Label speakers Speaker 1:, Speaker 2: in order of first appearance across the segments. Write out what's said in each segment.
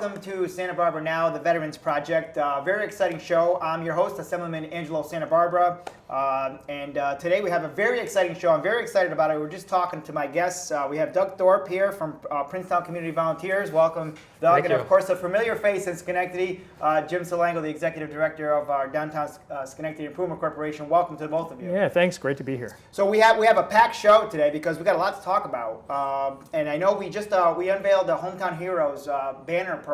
Speaker 1: welcome to Santa Barbara Now, the Veterans Project. Very exciting show. I'm your host, Assemblyman Angelo Santabarbara, and today we have a very exciting show. I'm very excited about it. We're just talking to my guests. We have Doug Thorpe here from Princetown Community Volunteers. Welcome, Doug.
Speaker 2: Thank you.
Speaker 1: And of course, a familiar face in Schenectady, Jim Salango, the Executive Director of our Downtown Schenectady Improvement Corporation. Welcome to both of you.
Speaker 2: Yeah, thanks. Great to be here.
Speaker 1: So we have a packed show today because we got a lot to talk about. And I know we just we unveiled the Hometown Heroes banner program,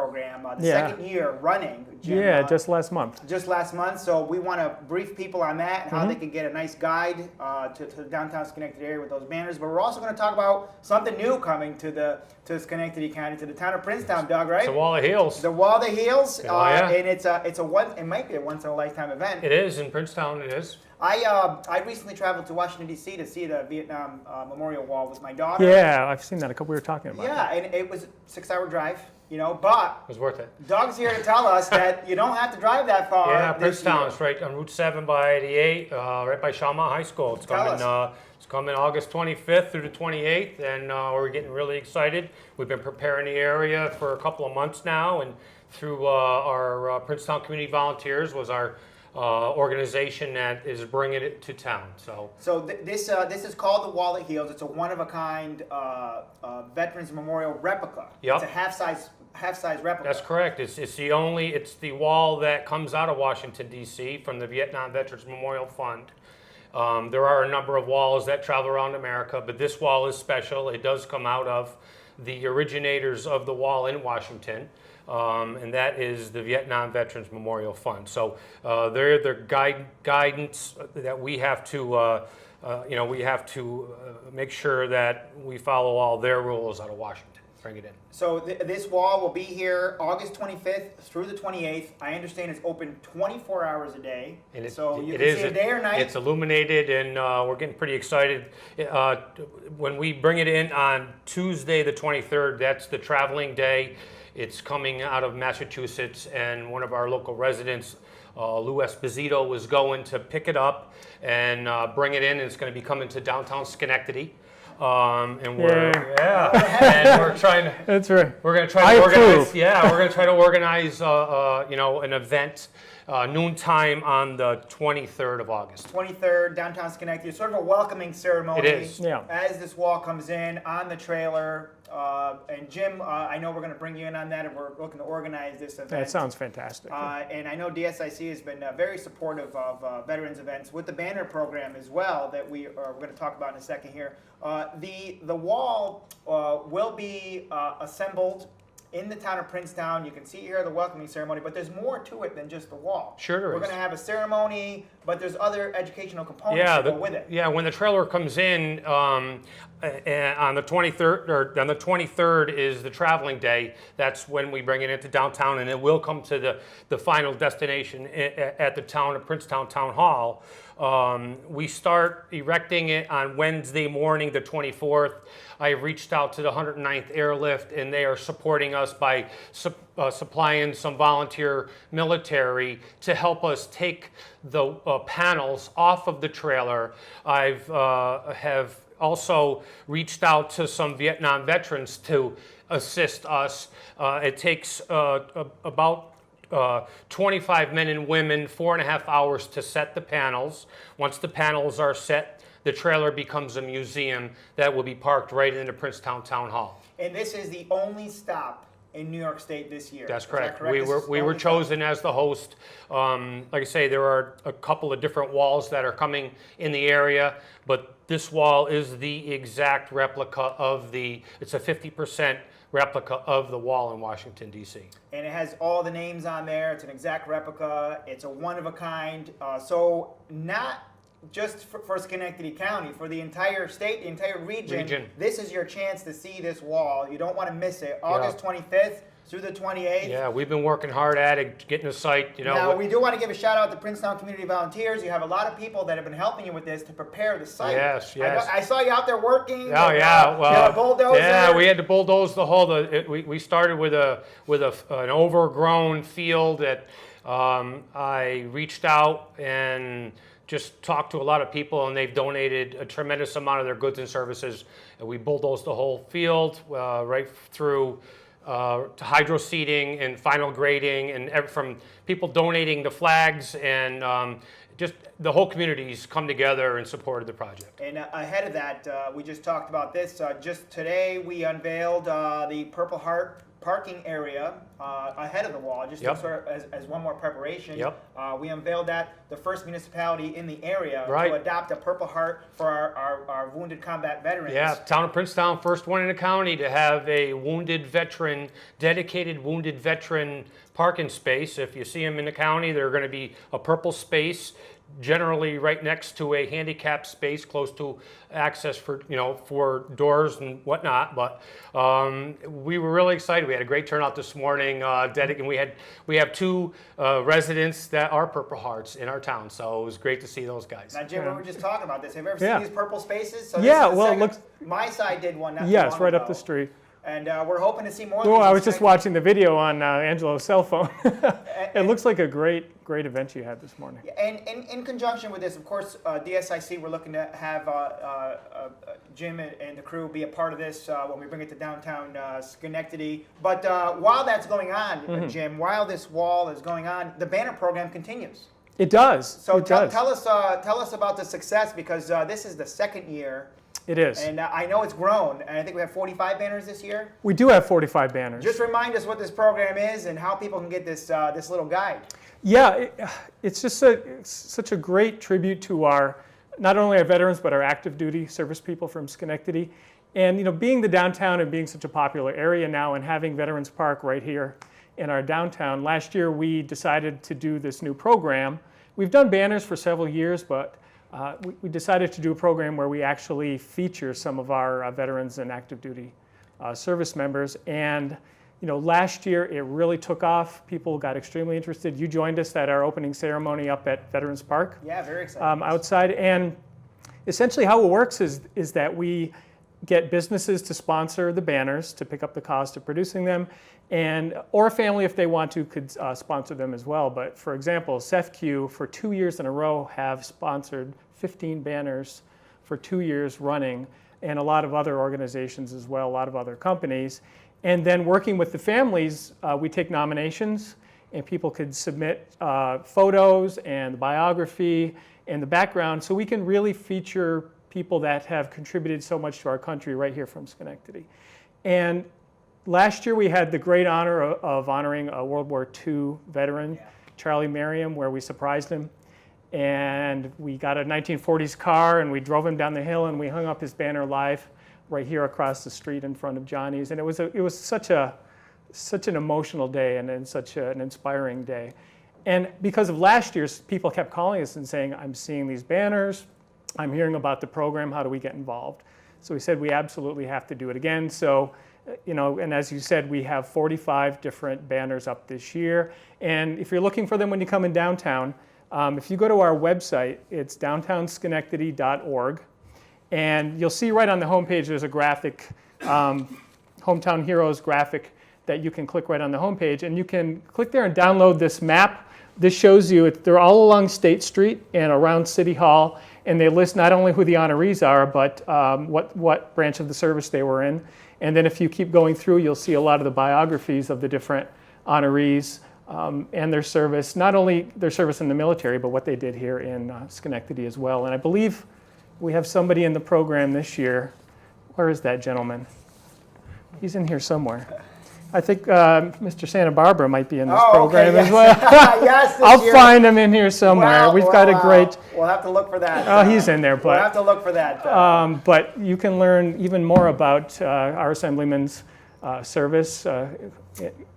Speaker 1: the second year running. Jim,
Speaker 2: yeah, just last month.
Speaker 1: Just last month. So we want to brief people on that and how they can get a nice guide to the downtown Schenectady area with those banners. But we're also going to talk about something new coming to Schenectady County, to the town of Princetown, Doug, right?
Speaker 3: It's the Wall of Heels.
Speaker 1: The Wall of Heels.
Speaker 3: Yeah.
Speaker 1: And it might be a once in a lifetime event.
Speaker 3: It is in Princetown. It is.
Speaker 1: I recently traveled to Washington, D.C. to see the Vietnam Memorial Wall with my daughter.
Speaker 2: Yeah, I've seen that. We were talking about
Speaker 1: Yeah, and it was a 6-hour drive, but
Speaker 3: It was worth it.
Speaker 1: Doug's here to tell us that you don't have to drive that far.
Speaker 3: Yeah,
Speaker 1: this
Speaker 3: Princetown.
Speaker 1: year.
Speaker 3: It's right on Route 7 by 88, right by Shawnmont High School. It's coming August 25th through the 28th, and we're getting really excited. We've been preparing the area for a couple of months now, and through our Princetown Community Volunteers was our organization that is bringing it to town.
Speaker 1: So this is called the Wall of Heels. It's a one-of-a-kind Veterans Memorial replica.
Speaker 3: Yep.
Speaker 1: It's a half-size replica.
Speaker 3: That's correct. It's the wall that comes out of Washington, D.C. from the Vietnam Veterans Memorial Fund. There are a number of walls that travel around America, but this wall is special. It does come out of the originators of the wall in Washington, and that is the Vietnam Veterans Memorial Fund. So they're the guidance that we have to, make sure that we follow all their rules out of Washington. Bring it in.
Speaker 1: So this wall will be here August 25th through the 28th. I understand it's open 24 hours a day.
Speaker 3: And
Speaker 1: so you can see it day or night.
Speaker 3: It's illuminated, and we're getting pretty excited. When we bring it in on Tuesday the 23rd, that's the traveling day. It's coming out of Massachusetts, and one of our local residents, Lou Esposito, was going to pick it up and bring it in, and it's going to be coming to downtown Schenectady. And we're trying to.
Speaker 2: That's right.
Speaker 3: We're going to try to organize. Yeah, we're going to try to organize, an event noontime on the 23rd of August.
Speaker 1: 23rd, downtown Schenectady. It's sort of a welcoming ceremony.
Speaker 3: It is.
Speaker 2: Yeah.
Speaker 1: As this wall comes in on the trailer. And Jim, I know we're going to bring you in on that, and we're looking to organize this event.
Speaker 2: That sounds fantastic.
Speaker 1: And I know DSIC has been very supportive of veterans events with the banner program as well that we're going to talk about in a second here. The wall will be assembled in the town of Princetown. You can see here the welcoming ceremony, but there's more to it than just the wall.
Speaker 3: Sure there
Speaker 1: We're
Speaker 3: is.
Speaker 1: going to have a ceremony, but there's other educational components that go with it.
Speaker 3: Yeah, when the trailer comes in on the 23rd is the traveling day. That's when we bring it into downtown, and it will come to the final destination at the town of Princetown Town Hall. We start erecting it on Wednesday morning, the 24th. I have reached out to the 109th Airlift, and they are supporting us by supplying some volunteer military to help us take the panels off of the trailer. Have also reached out to some Vietnam veterans to assist us. It takes about 25 men and women, 4.5 hours to set the panels. Once the panels are set, the trailer becomes a museum that will be parked right in the Princetown Town Hall.
Speaker 1: And this is the only stop in New York State this year.
Speaker 3: That's
Speaker 1: Is
Speaker 3: correct.
Speaker 1: that correct?
Speaker 3: We were chosen as the host. Like I say, there are a couple of different walls that are coming in the area, but this wall is the exact replica of it's a 50% replica of the wall in Washington, D.C.
Speaker 1: And it has all the names on there. It's an exact replica. It's a one-of-a-kind. So not just for Schenectady County, for the entire state, the entire region, this is your chance to see this wall. You don't want to miss it. August 25th through the 28th.
Speaker 3: Yeah, we've been working hard at it, getting a site.
Speaker 1: Now, we do want to give a shout out to Princetown Community Volunteers. You have a lot of people that have been helping you with this to prepare the site.
Speaker 3: Yes.
Speaker 1: I saw you out there working.
Speaker 3: Oh, yeah.
Speaker 1: Well, bulldozer.
Speaker 3: Yeah, we had to bulldoze the whole. We started with an overgrown field that I reached out and just talked to a lot of people, and they've donated a tremendous amount of their goods and services. And we bulldozed the whole field right through to hydro seeding and final grading, and from people donating the flags, and just the whole community's come together and supported the project.
Speaker 1: And ahead of that, we just talked about this. Just today, we unveiled the Purple Heart parking area ahead of the wall, just
Speaker 3: Yep.
Speaker 1: sort of as one more preparation.
Speaker 3: Yep.
Speaker 1: We unveiled that, the first municipality in the area
Speaker 3: Right.
Speaker 1: to adopt a Purple Heart for our wounded combat veterans.
Speaker 3: Yeah, town of Princetown, first one in the county to have a wounded veteran, dedicated wounded veteran parking space. If you see them in the county, they're going to be a purple space, generally right next to a handicap space, close to access for, for doors and whatnot. But we were really excited. We had a great turnout this morning. And we have two residents that are Purple Hearts in our town, so it was great to see those guys.
Speaker 1: Now, Jim, we were just talking about this. Have you ever
Speaker 2: Yeah.
Speaker 1: seen these purple spaces? So
Speaker 2: Yeah,
Speaker 1: this is the
Speaker 2: well, it
Speaker 1: second-
Speaker 2: looks-
Speaker 1: My side did one. Not too
Speaker 2: Yes,
Speaker 1: long
Speaker 2: right
Speaker 1: ago.
Speaker 2: up the street.
Speaker 1: And we're hoping to see more. of
Speaker 2: Well,
Speaker 1: these
Speaker 2: I
Speaker 1: in
Speaker 2: was just
Speaker 1: second.
Speaker 2: watching the video on Angelo's cell phone. It looks like a great event you had this morning.
Speaker 1: And in conjunction with this, of course, DSIC, we're looking to have Jim and the crew be a part of this when we bring it to downtown Schenectady. But while that's going on, Jim, while this wall is going on, the banner program continues.
Speaker 2: It does.
Speaker 1: So
Speaker 2: it does.
Speaker 1: tell us about the success, because this is the second year.
Speaker 2: It is.
Speaker 1: And I know it's grown, and I think we have 45 banners this year.
Speaker 2: We do have 45 banners.
Speaker 1: Just remind us what this program is and how people can get this little guide.
Speaker 2: Yeah, it's just such a great tribute to not only our veterans, but our active duty service people from Schenectady. And being the downtown and being such a popular area now, and having Veterans Park right here in our downtown, last year we decided to do this new program. We've done banners for several years, but we decided to do a program where we actually feature some of our veterans and active duty service members. And last year it really took off. People got extremely interested. You joined us at our opening ceremony up at Veterans Park.
Speaker 1: Yeah, very exciting.
Speaker 2: Outside. And essentially how it works is that we get businesses to sponsor the banners, to pick up the cost of producing them, or a family, if they want to, could sponsor them as well. But for example, SEFQ for 2 years in a row have sponsored 15 banners for 2 years running, and a lot of other organizations as well, a lot of other companies. And then working with the families, we take nominations, and people could submit photos and the biography and the background, so we can really feature people that have contributed so much to our country right here from Schenectady. And last year we had the great honor of honoring a World War II veteran, Charlie Merriam, where we surprised him. And we got a 1940s car and we drove him down the hill and we hung up his banner live right here across the street in front of Johnny's. And it was such an emotional day and such an inspiring day. And because of last year's, people kept calling us and saying, I'm seeing these banners, I'm hearing about the program, how do we get involved? So we said we absolutely have to do it again. So, and as you said, we have 45 different banners up this year. And if you're looking for them when you come in downtown, if you go to our website, it's downtownschenectady.org. And you'll see right on the homepage there's a graphic, Hometown Heroes graphic, that you can click right on the homepage. And you can click there and download this map. This shows you, they're all along State Street and around City Hall. And they list not only who the honorees are, but what branch of the service they were in. And then if you keep going through, you'll see a lot of the biographies of the different honorees and their service, not only their service in the military, but what they did here in Schenectady as well. And I believe we have somebody in the program this year. Where is that gentleman? He's in here somewhere. I think Mr. Santabarbara might be in this program as well.
Speaker 1: Yes, this
Speaker 2: I'll
Speaker 1: year.
Speaker 2: Find him in here somewhere. We've got a great.
Speaker 1: We'll have to look for that.
Speaker 2: Oh, he's in there,
Speaker 1: We'll have
Speaker 2: but
Speaker 1: to look for that.
Speaker 2: but you can learn even more about our Assemblyman's service.
Speaker 1: And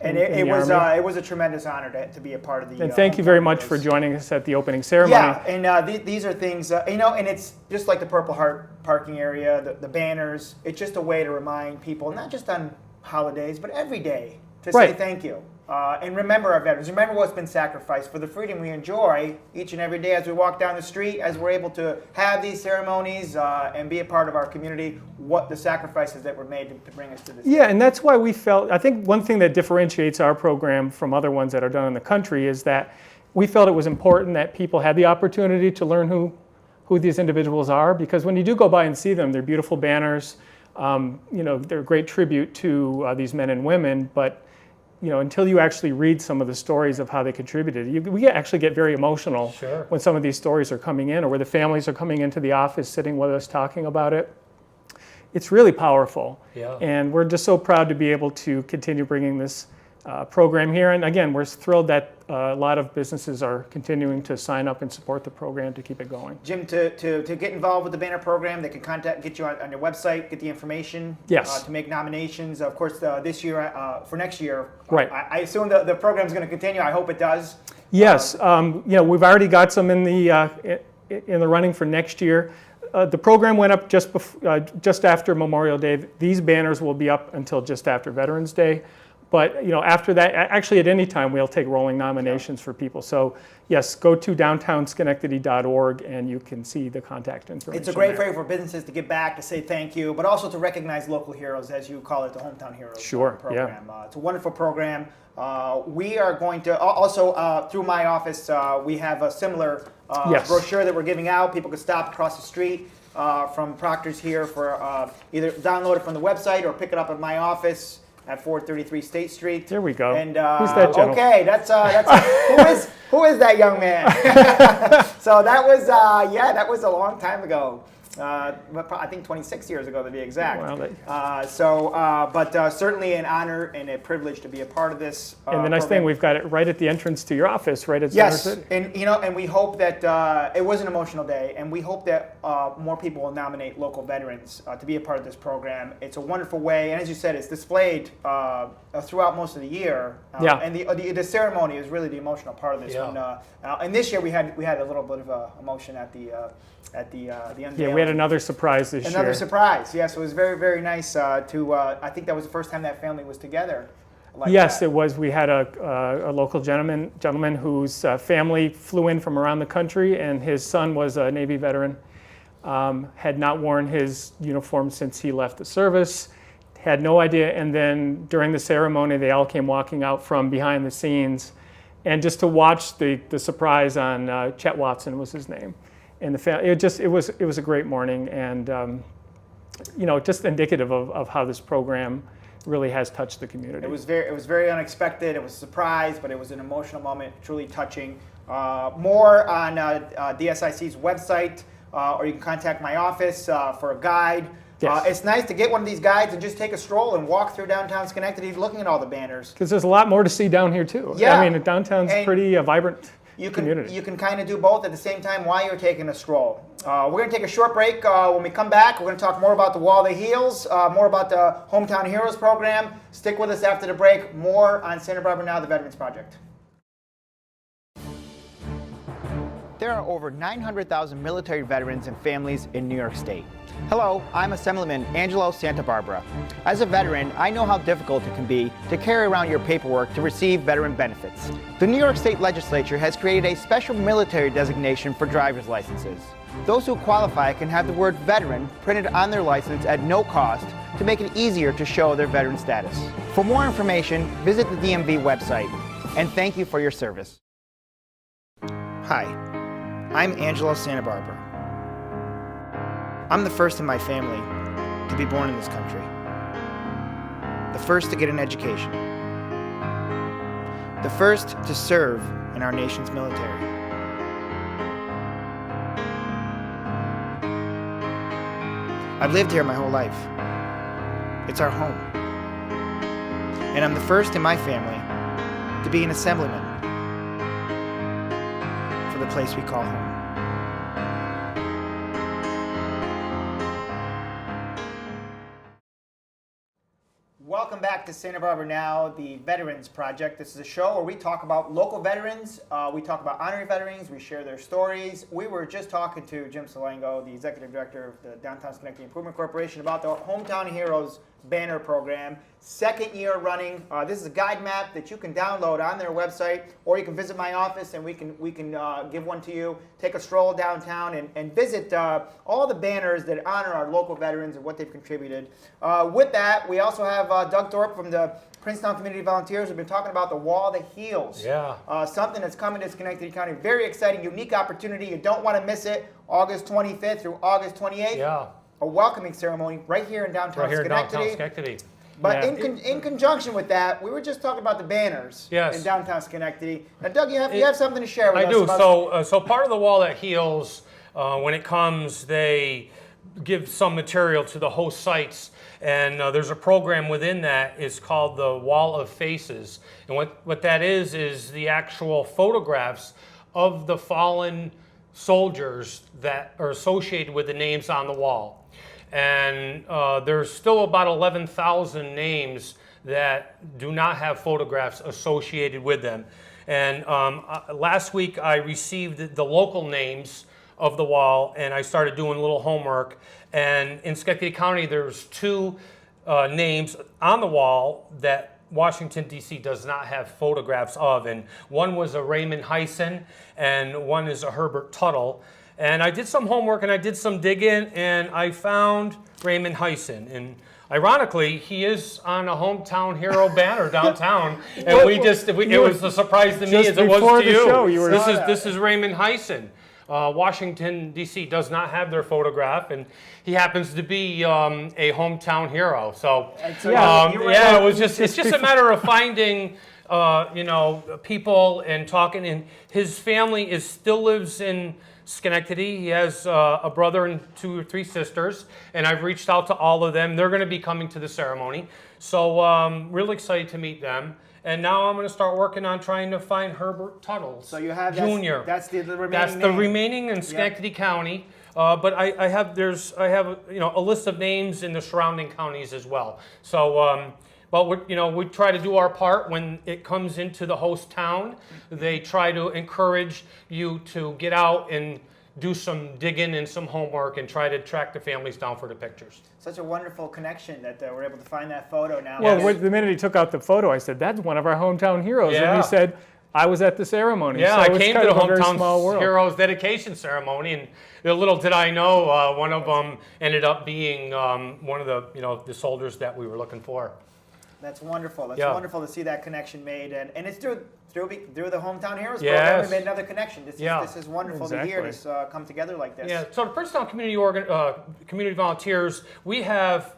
Speaker 1: it was a tremendous honor to be a part of the.
Speaker 2: And thank you very much for joining us at the opening ceremony.
Speaker 1: Yeah, and these are things, and it's just like the Purple Heart parking area, the banners. It's just a way to remind people, not just on holidays, but every day, to say thank you. And remember our veterans. Remember what's been sacrificed for the freedom we enjoy each and every day as we walk down the street, as we're able to have these ceremonies and be a part of our community, what the sacrifices that were made to bring us to this.
Speaker 2: Yeah, and that's why we felt, I think one thing that differentiates our program from other ones that are done in the country is that we felt it was important that people had the opportunity to learn who these individuals are, because when you do go by and see them, they're beautiful banners. They're a great tribute to these men and women, but until you actually read some of the stories of how they contributed, we actually get very emotional
Speaker 3: Sure.
Speaker 2: when some of these stories are coming in, or where the families are coming into the office, sitting with us, talking about it. It's really powerful.
Speaker 3: Yeah.
Speaker 2: And we're just so proud to be able to continue bringing this program here. And again, we're thrilled that a lot of businesses are continuing to sign up and support the program to keep it going.
Speaker 1: Jim, to get involved with the banner program, they can get you on your website, get the information.
Speaker 2: Yes.
Speaker 1: To make nominations. Of course, this year, for next year.
Speaker 2: Right.
Speaker 1: I assume the program's going to continue. I hope it does.
Speaker 2: Yes. We've already got some in the running for next year. The program went up just after Memorial Day. These banners will be up until just after Veterans Day. But after that, actually at any time, we'll take rolling nominations for people. So yes, go to downtownschenectady.org and you can see the contact information.
Speaker 1: It's a great way for businesses to give back, to say thank you, but also to recognize local heroes, as you call it, the Hometown Heroes program.
Speaker 2: Yeah.
Speaker 1: It's a wonderful program. We are going to also through my office, we have a similar
Speaker 2: Yes.
Speaker 1: brochure that we're giving out. People can stop across the street from Proctor's here for either download it from the website or pick it up at my office at 433 State Street.
Speaker 2: There we go.
Speaker 1: And
Speaker 2: who's that gentleman?
Speaker 1: okay, that's who is that young man? So that was a long time ago. I think 26 years ago to be exact.
Speaker 2: Well,
Speaker 1: but certainly an honor and a privilege to be a part of this.
Speaker 2: And the nice thing, we've got it right at the entrance to your office, right at
Speaker 1: Yes,
Speaker 2: Center City.
Speaker 1: and we hope that it was an emotional day, and we hope that more people will nominate local veterans to be a part of this program. It's a wonderful way, and as you said, it's displayed throughout most of the year.
Speaker 2: Yeah.
Speaker 1: And the ceremony is really the emotional part of this one. And this year we had a little bit of emotion at the unveiling.
Speaker 2: Yeah, we had another surprise this year.
Speaker 1: Another surprise, yes. It was very, very nice I think that was the first time that family was together.
Speaker 2: Yes, it was. We had a local gentleman whose family flew in from around the country, and his son was a Navy veteran, had not worn his uniform since he left the service, had no idea, and then during the ceremony, they all came walking out from behind the scenes, and just to watch the surprise on Chet Watson was his name. And it was a great morning, and just indicative of how this program really has touched the community.
Speaker 1: It was very unexpected. It was a surprise, but it was an emotional moment, truly touching. More on DSIC's website, or you can contact my office for a guide.
Speaker 2: Yes.
Speaker 1: It's nice to get one of these guides and just take a stroll and walk through downtown Schenectady, looking at all the banners.
Speaker 2: Because there's a lot more to see down here too.
Speaker 1: Yeah.
Speaker 2: I mean, downtown's pretty vibrant. Community.
Speaker 1: You can kind of do both at the same time while you're taking a stroll. We're going to take a short break. When we come back, we're going to talk more about the Wall That Heals, more about the Hometown Heroes program. Stick with us after the break. More on Santabarbara Now, the Veterans Project. There are over 900,000 military veterans and families in New York State. Hello, I'm Assemblyman Angelo Santabarbara. As a veteran, I know how difficult it can be to carry around your paperwork to receive veteran benefits. The New York State Legislature has created a special military designation for driver's licenses. Those who qualify can have the word veteran printed on their license at no cost to make it easier to show their veteran status. For more information, visit the DMV website. And thank you for your service. Hi, I'm Angelo Santabarbara. I'm the first in my family to be born in this country. The first to get an education. The first to serve in our nation's military. I've lived here my whole life. It's our home. And I'm the first in my family to be an assemblyman for the place we call home. Welcome back to Santabarbara Now, the Veterans Project. This is a show where we talk about local veterans, we talk about honorary veterans, we share their stories. We were just talking to Jim Salengo, the Executive Director of the Downtown Schenectady Improvement Corporation, about the Hometown Heroes banner program. Second year running. This is a guide map that you can download on their website, or you can visit my office and we can give one to you. Take a stroll downtown and visit all the banners that honor our local veterans and what they've contributed. With that, we also have Doug Thorpe from the Princetown Community Volunteers. We've been talking about the Wall That Heals.
Speaker 3: Yeah.
Speaker 1: Something that's coming to Schenectady County. Very exciting, unique opportunity. You don't want to miss it. August 25th through August 28th.
Speaker 3: Yeah.
Speaker 1: a welcoming ceremony right here in downtown
Speaker 3: Right here in
Speaker 1: Schenectady.
Speaker 3: downtown Schenectady.
Speaker 1: But
Speaker 2: Yeah.
Speaker 1: in conjunction with that, we were just talking about the banners
Speaker 3: Yes.
Speaker 1: in downtown Schenectady. Now, Doug, you have something to share with
Speaker 3: I
Speaker 1: us.
Speaker 3: do.
Speaker 1: About
Speaker 3: So part of the Wall That Heals, when it comes, they give some material to the host sites, and there's a program within that is called the Wall of Faces. And what that is the actual photographs of the fallen soldiers that are associated with the names on the wall. And there's still about 11,000 names that do not have photographs associated with them. And last week I received the local names of the wall, and I started doing a little homework. And in Schenectady County, there's 2 names on the wall that Washington, D.C. does not have photographs of. And one was a Raymond Hyson, and one is a Herbert Tuttle. And I did some homework and I did some digging, and I found Raymond Hyson. And ironically, he is on a hometown hero banner downtown. And it was a surprise to me
Speaker 2: Just
Speaker 3: as it was
Speaker 2: before
Speaker 3: to
Speaker 2: the
Speaker 3: you.
Speaker 2: show, you were-
Speaker 3: This is Raymond Hyson. Washington, D.C. does not have their photograph, and he happens to be a hometown hero. So,
Speaker 2: Yeah.
Speaker 3: it was it's just a matter of finding, people and talking. And his family still lives in Schenectady. He has a brother and 2 or 3 sisters, and I've reached out to all of them. They're going to be coming to the ceremony, so really excited to meet them. And now I'm going to start working on trying to find Herbert Tuttles.
Speaker 1: so you have
Speaker 3: Junior.
Speaker 1: That's the remaining.
Speaker 3: That's the
Speaker 1: name.
Speaker 3: remaining in Schenectady County. But I have a list of names in the surrounding counties as well. So. But we try to do our part when it comes into the host town. They try to encourage you to get out and do some digging and some homework and try to track the families down for the pictures.
Speaker 1: Such a wonderful connection that we're able to find that photo now.
Speaker 2: Well,
Speaker 3: Yes.
Speaker 2: the minute he took out the photo, I said, "That's one of our hometown heroes." And
Speaker 3: Yeah.
Speaker 2: he said, "I was at the ceremony."
Speaker 3: Yeah,
Speaker 2: so
Speaker 3: I
Speaker 2: it's
Speaker 3: came
Speaker 2: kind
Speaker 3: to the
Speaker 2: of a very small
Speaker 3: Hometown
Speaker 2: world.
Speaker 3: Heroes dedication ceremony, and little did I know, one of them ended up being one of the soldiers that we were looking for.
Speaker 1: That's wonderful. That's
Speaker 3: Yeah.
Speaker 1: wonderful to see that connection made, and it's through the Hometown Heroes program.
Speaker 3: Yes.
Speaker 1: We made another connection. This is wonderful to hear
Speaker 2: Exactly.
Speaker 1: this come together like this.
Speaker 3: Yeah, so the Princetown Community Volunteers, we have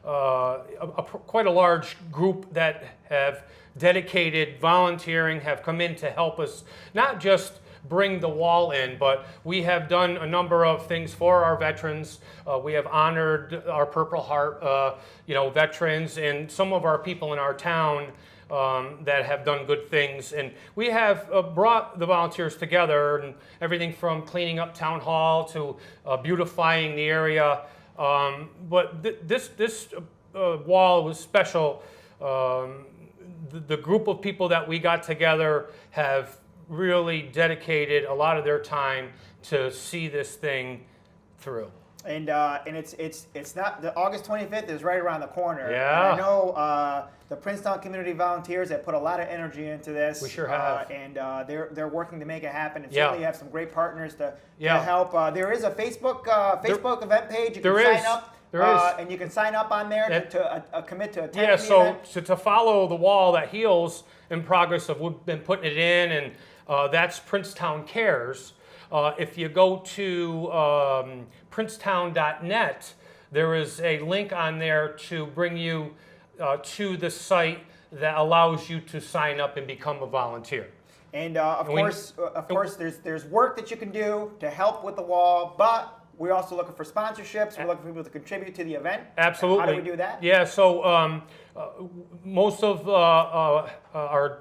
Speaker 3: quite a large group that have dedicated volunteering, have come in to help us not just bring the wall in, but we have done a number of things for our veterans. We have honored our Purple Heart, veterans, and some of our people in our town that have done good things. And we have brought the volunteers together, and everything from cleaning up town hall to beautifying the area. But this wall was special. The group of people that we got together have really dedicated a lot of their time to see this thing through.
Speaker 1: And it's not the August 25th is right around the corner.
Speaker 3: Yeah.
Speaker 1: And I know the Princetown Community Volunteers have put a lot of energy into this.
Speaker 3: We sure have.
Speaker 1: And they're working to make it happen. And
Speaker 3: Yeah.
Speaker 1: certainly you have some great partners to
Speaker 3: Yeah.
Speaker 1: help. There is a Facebook event page. You can
Speaker 3: There
Speaker 1: sign
Speaker 3: is.
Speaker 1: up.
Speaker 3: There is.
Speaker 1: And you can sign up on there
Speaker 3: That-
Speaker 1: to commit to attend
Speaker 3: Yeah,
Speaker 1: the
Speaker 3: so
Speaker 1: event.
Speaker 3: to follow the Wall That Heals in progress of we've been putting it in, and that's Princetown Cares. If you go to princetown.net, there is a link on there to bring you to the site that allows you to sign up and become a volunteer.
Speaker 1: And of
Speaker 3: And we-
Speaker 1: course, there's work that you can do to help with the wall, but we're also looking for sponsorships. We're looking for people to contribute to the event.
Speaker 3: Absolutely.
Speaker 1: How do we do that?
Speaker 3: Yeah, so most of our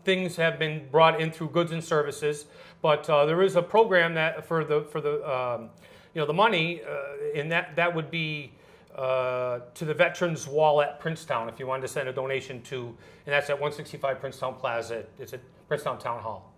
Speaker 3: things have been brought in through goods and services, but there is a program that for the money, and that would be to the Veterans Wall at Princetown if you wanted to send a donation to, and that's at 165 Princetown Plaza. It's at Princetown Town Hall.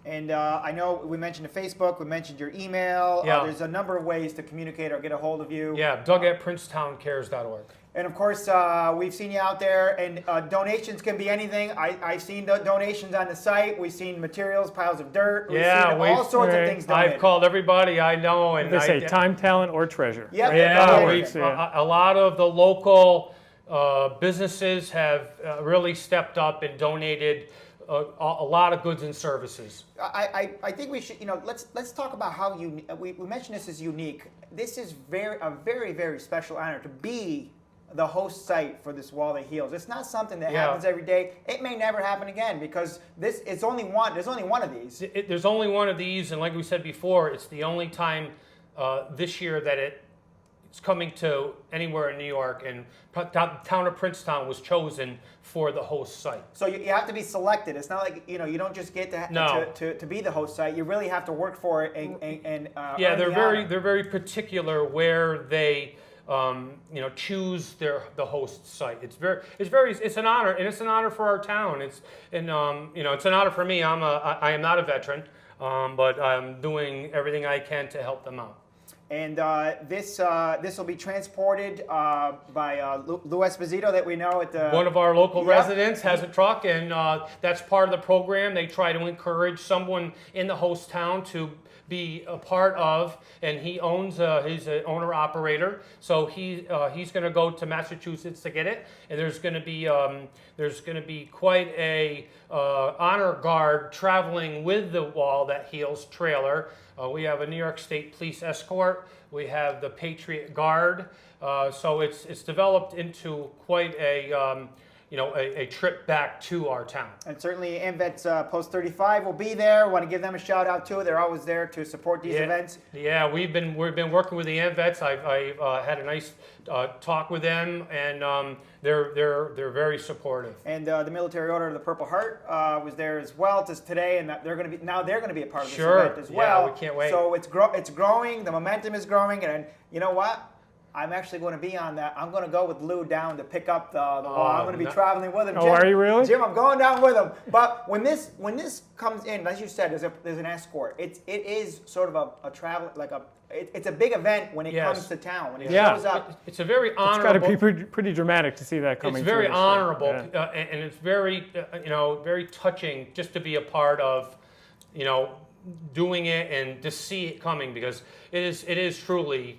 Speaker 1: And I know we mentioned the Facebook, we mentioned your email.
Speaker 3: Yeah.
Speaker 1: There's a number of ways to communicate or get a hold of you.
Speaker 3: Yeah, Doug at PrincetownCares.org.
Speaker 1: And of course, we've seen you out there, and donations can be anything. I've seen the donations on the site. We've seen materials, piles of dirt. We've seen all sorts of things donated.
Speaker 3: I've called everybody I know, and
Speaker 2: They say time, talent, or treasure.
Speaker 1: Yep.
Speaker 3: Yeah,
Speaker 1: Yeah.
Speaker 3: a lot of the local businesses have really stepped up and donated a lot of goods and services.
Speaker 1: I think we should, let's talk about how we mentioned this is unique. This is a very, very special honor to be the host site for this wall that heals. It's not something that happens every day. It may never happen again because there's only one of these.
Speaker 3: There's only one of these, and like we said before, it's the only time this year that it's coming to anywhere in New York, and town of Princetown was chosen for the host site.
Speaker 1: So you have to be selected. It's not like you don't just get to be the host site. You really have to work for it and
Speaker 3: yeah,
Speaker 1: they're
Speaker 3: they're very particular where they choose the host site. It's an honor, and it's an honor for our town. It's an honor for me. I am not a veteran, but I'm doing everything I can to help them out.
Speaker 1: And this will be transported by Lou Esposito that we know at the...
Speaker 3: One of our local residents has a truck, and that's part of the program. They try to encourage someone in the host town to be a part of, and he owns, he's an owner-operator, so he's going to go to Massachusetts to get it, and there's going to be quite a honor guard traveling with the Wall That Heals trailer. We have a New York State Police escort. We have the Patriot Guard. So it's developed into quite a trip back to our town.
Speaker 1: And certainly AMVET's Post 35 will be there. Want to give them a shout out too. They're always there to support these events.
Speaker 3: Yeah, we've been working with the AMVETs. I've had a nice talk with them, and they're very supportive. And
Speaker 1: the Military Order of the Purple Heart was there as well today, and they're going to be a part of this event as well.
Speaker 3: Yeah, we can't wait.
Speaker 1: So it's growing. The momentum is growing, and you know what? I'm actually going to be on that. I'm going to go with Lou down to pick up the wall. I'm going to be traveling with him.
Speaker 2: Oh, are you really?
Speaker 1: Jim, I'm going down with him. But when this comes in, as you said, there's an escort. It is sort of a travel, it's a big event when it comes to town. When it shows up.
Speaker 3: It's a very honorable.
Speaker 2: It's got to be pretty dramatic to see that coming.
Speaker 3: It's very honorable, and it's very very touching just to be a part of, doing it and to see it coming, because it is truly.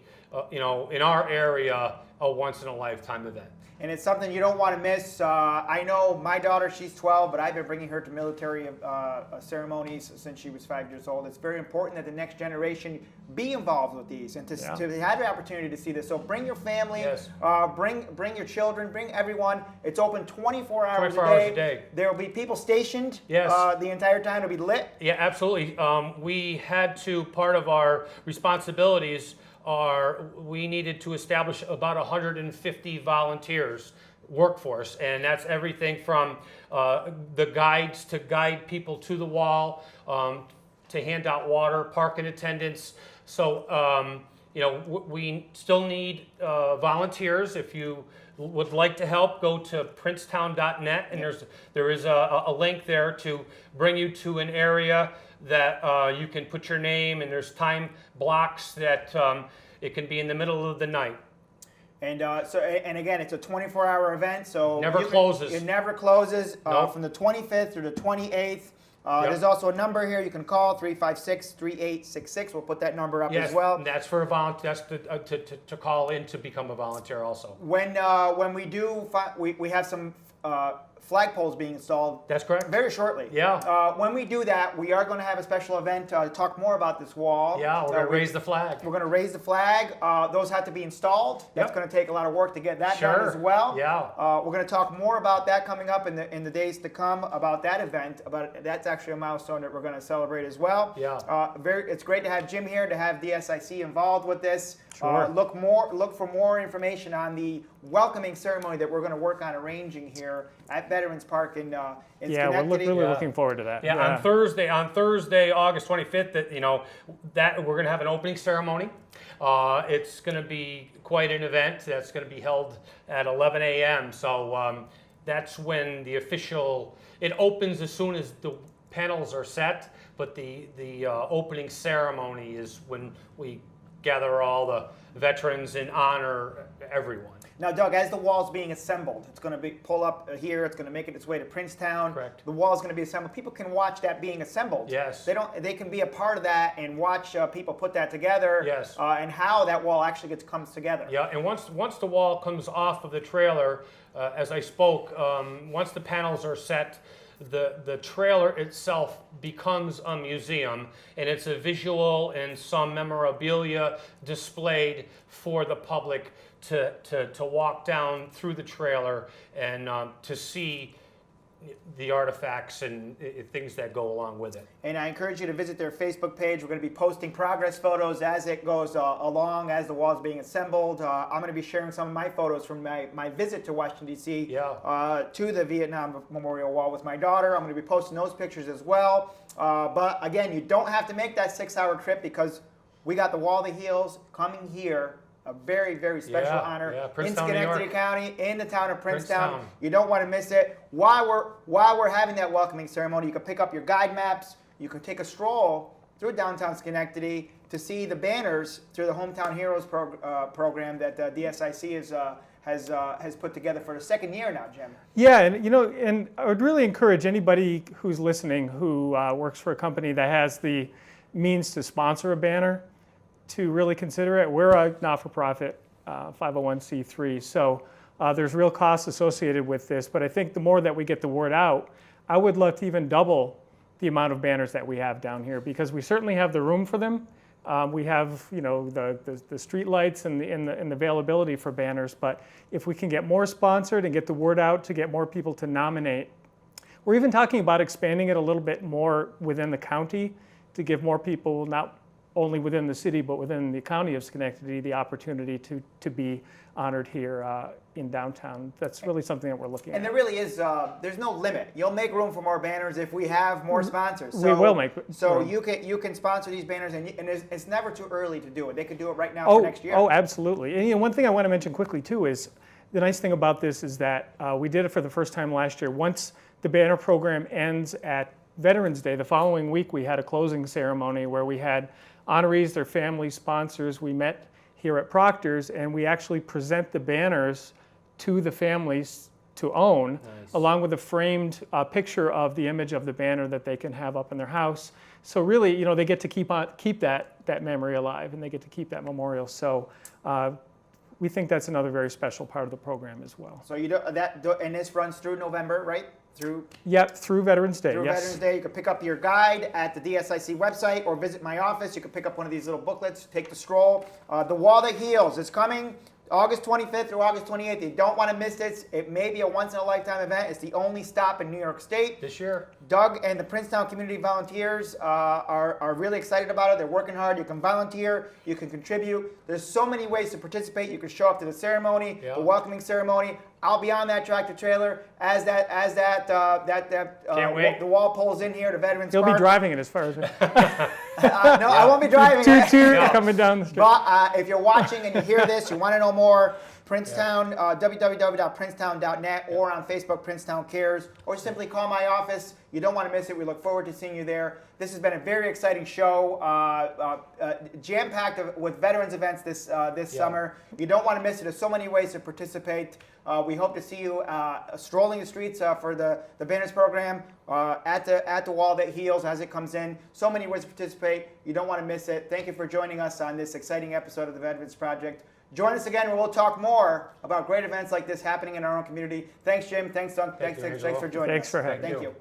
Speaker 3: In our area, a once-in-a-lifetime event.
Speaker 1: And it's something you don't want to miss. I know my daughter, she's 12, but I've been bringing her to military ceremonies since she was 5 years old. It's very important that the next generation be involved with these and to have the opportunity to see this. So bring your family, bring your children, bring everyone. It's open 24 hours a day. There will be people stationed the entire time. It'll be lit.
Speaker 3: Yeah, absolutely. We had to, part of our responsibilities we needed to establish about 150 volunteers workforce, and that's everything from the guides to guide people to the wall, to hand out water, parking attendants. So we still need volunteers. If you would like to help, go to princetown.net, and there is a link there to bring you to an area that you can put your name, and there's time blocks that it can be in the middle of the night.
Speaker 1: And and again, it's a 24-hour event, so
Speaker 3: never closes.
Speaker 1: It never closes.
Speaker 3: Nope.
Speaker 1: From the 25th through the 28th. There's also a number here you can call, 356-3866. We'll put that number up as well.
Speaker 3: And that's for a volunteer. That's to call in to become a volunteer also.
Speaker 1: When we do, we have some flagpoles being installed.
Speaker 3: That's correct.
Speaker 1: Very shortly.
Speaker 3: Yeah.
Speaker 1: When we do that, we are going to have a special event to talk more about this wall.
Speaker 3: Yeah, we're going to raise the flag.
Speaker 1: We're going to raise the flag. Those have to be installed. That's going to take a lot of work to get that done as well.
Speaker 3: Yeah.
Speaker 1: We're going to talk more about that coming up in the days to come about that event. That's actually a milestone that we're going to celebrate as well.
Speaker 3: Yeah.
Speaker 1: It's great to have Jim here, to have DSIC involved with this.
Speaker 2: Sure.
Speaker 1: Look for more information on the welcoming ceremony that we're going to work on arranging here at Veterans Park in Schenectady.
Speaker 2: We're really looking forward to that.
Speaker 3: Yeah, on Thursday, August 25th, that we're going to have an opening ceremony. It's going to be quite an event. That's going to be held at 11 a.m. So that's when it opens as soon as the panels are set. But the opening ceremony is when we gather all the veterans and honor everyone.
Speaker 1: Now, Doug, as the wall's being assembled, it's going to pull up here. It's going to make its way to Princetown.
Speaker 3: Correct.
Speaker 1: The wall's going to be assembled. People can watch that being assembled.
Speaker 3: Yes.
Speaker 1: They can be a part of that and watch people put that together.
Speaker 3: Yes.
Speaker 1: And how that wall actually comes together.
Speaker 3: Yeah, and once the wall comes off of the trailer, as I spoke, once the panels are set, the trailer itself becomes a museum, and it's a visual and some memorabilia displayed for the public to walk down through the trailer and to see the artifacts and things that go along with it.
Speaker 1: And I encourage you to visit their Facebook page. We're going to be posting progress photos as it goes along, as the wall is being assembled. I'm going to be sharing some of my photos from my visit to Washington, D.C. To the Vietnam Memorial Wall with my daughter. I'm going to be posting those pictures as well. But again, you don't have to make that 6-hour trip because we got the Wall that Heals coming here. A very, very special honor in Schenectady County, in the town of Princetown. You don't want to miss it. While we're having that welcoming ceremony, you can pick up your guide maps. You can take a stroll through downtown Schenectady to see the banners through the Hometown Heroes program that DSIC has put together for the second year now, Jim.
Speaker 2: Yeah, and I would really encourage anybody who's listening who works for a company that has the means to sponsor a banner to really consider it. We're a not-for-profit 501c3, so there's real costs associated with this, but I think the more that we get the word out, I would love to even double the amount of banners that we have down here, because we certainly have the room for them. We have the street lights and the availability for banners, but if we can get more sponsored and get the word out to get more people to nominate, we're even talking about expanding it a little bit more within the county to give more people, not only within the city, but within the county of Schenectady, the opportunity to be honored here in downtown. That's really something that we're looking at.
Speaker 1: And there really is, there's no limit. You'll make room for more banners if we have more sponsors.
Speaker 2: We will make
Speaker 1: So
Speaker 2: room.
Speaker 1: you can sponsor these banners, and it's never too early to do it. They could do it right now for next year.
Speaker 2: Oh, absolutely. And one thing I want to mention quickly too is the nice thing about this is that we did it for the first time last year. Once the banner program ends at Veterans Day, the following week we had a closing ceremony where we had honorees, their family, sponsors. We met here at Proctor's, and we actually present the banners to the families to own, along with a framed picture of the image of the banner that they can have up in their house. So really, they get to keep that memory alive, and they get to keep that memorial. So we think that's another very special part of the program as well.
Speaker 1: So and this runs through November, right? Through
Speaker 2: Veterans Day.
Speaker 1: Through Veterans Day, you can pick up your guide at the DSIC website or visit my office. You can pick up one of these little booklets, take the stroll. The Wall That Heals is coming August 25th through August 28th. You don't want to miss this. It may be a once-in-a-lifetime event. It's the only stop in New York State.
Speaker 3: This year.
Speaker 1: Doug and the Princetown Community Volunteers are really excited about it. They're working hard. You can volunteer. You can contribute. There's so many ways to participate. You can show up to the ceremony, the welcoming ceremony. I'll be on that tractor trailer as the wall pulls in here to Veterans Park.
Speaker 2: You'll be driving it as far as
Speaker 1: no, I won't be driving it.
Speaker 2: Coming down the street.
Speaker 1: But if you're watching and you hear this, you want to know more, Princetown, www.princetown.net, or on Facebook, Princetown Cares, or simply call my office. You don't want to miss it. We look forward to seeing you there. This has been a very exciting show, jam-packed with veterans events this summer. You don't want to miss it. There's so many ways to participate. We hope to see you strolling the streets for the Banners program, at the Wall That Heals as it comes in. So many ways to participate. You don't want to miss it. Thank you for joining us on this exciting episode of the Veterans Project. Join us again where we'll talk more about great events like this happening in our own community. Thanks, Jim. Thanks, Doug. Thanks for joining us.
Speaker 2: Thanks for having me.
Speaker 1: Thank you.